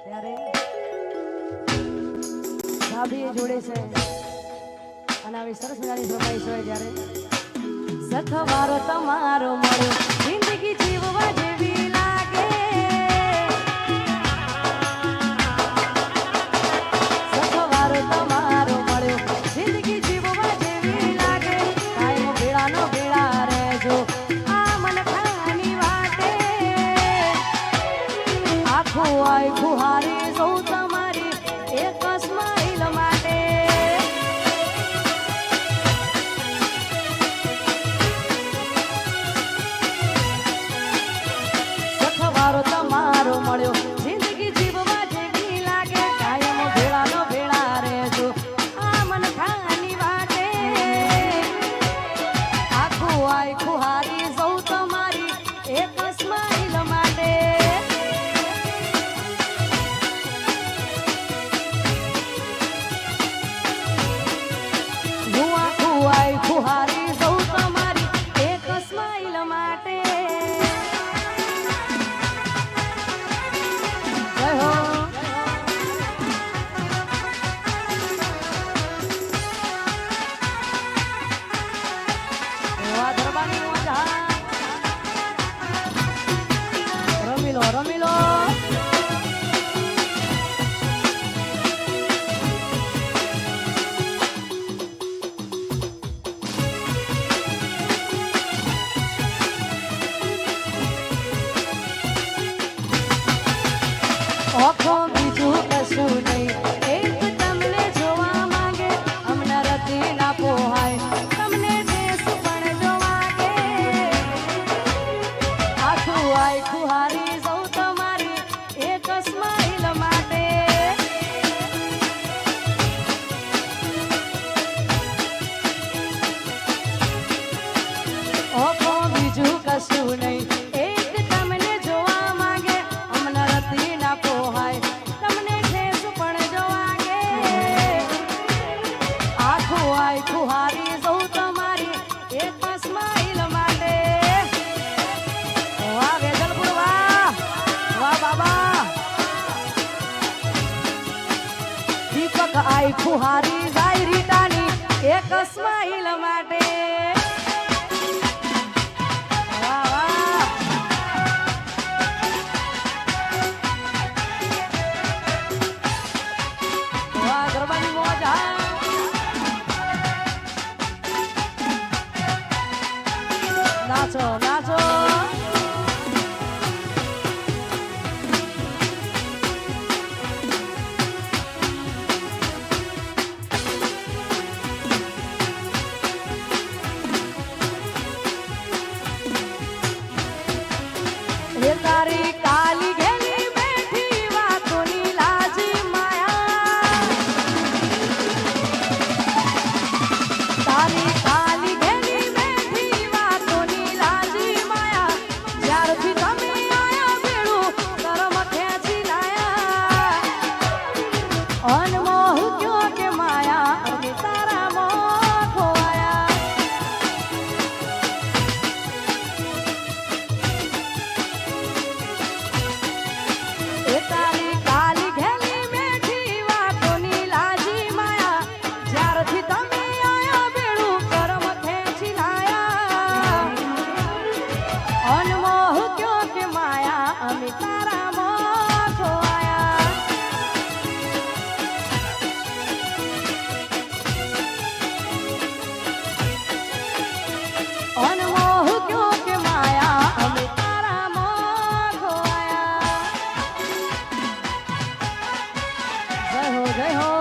ત્યારે ભાભી જોડે છે અને આવી સરસ મજાની ફરમાઈશ હોય જ્યારે સથવારો તમારો મળ્યો જિંદગી જીવવા જેવી લાગે સથવારો તમારો મળ્યો જિંદગી જીવવા જેવી લાગે કાયમ ભેળાનો ભેળા રહેજો આ મન ખાની વાટે આખું આખું હારી સૌ તમારી એક સ્માઈલ માટે સથવારો તમારો મળ્યો જિંદગી જીવવા જેવી લાગે કાયમ ભેળાનો ભેળા રહેજો આ મન ખાની વાટે આખું આખું હારી સૌ તમારી એક સ્માઈલ માટે હું આખું આખું હારી સૌ તમારી એક સ્માઈલ માટે જય હો એવા દરબારની મજા રમી લો રમી લો ઓખો બીજું કશું નહીં એક તમને જોવા માંગે અમને રતી ના પોહાય તમને દેશ પણ જોવા કે આખું આખું હારી સૌ તમારી એક સ્માઈલ માટે ઓખો બીજું કશું નહીં એક તમને જોવા માંગે અમને રતી ના પોહાય તમને ઠેસ પણ જોવા કે આખું આખું હારી સૌ તમારી એક સ્માઈલ માટે વાહ વેજલપુર વાહ વાહ બાબા દીપક આખું હારી જાય રીટાની એક સ્માઈલ માટે વાહ વાહ વાહ ગરબાની મોજ હા નાચો નાચો એ તારી કાલી ઘેલી બેઠી વાતોની લાજી માયા તારી કાલી ઘેલી બેઠી વાતોની લાજી માયા જ્યારથી તમે આયા બેડું કરમ ખેંચી લાયા અનમોહ ક્યો કે માયા અને તારા મોહ ખોવાયા એ તારી કાલી ઘેલી બેઠી વાતોની લાજી માયા જ્યારથી તમે આયા બેડું કરમ ખેંચી લાયા અનમોહ ક્યો કે માયા અમે તારા મોહ ખોવાયા અનમોહ ક્યો કે માયા અમે તારા મોહ ખોવાયા જય હો જય હો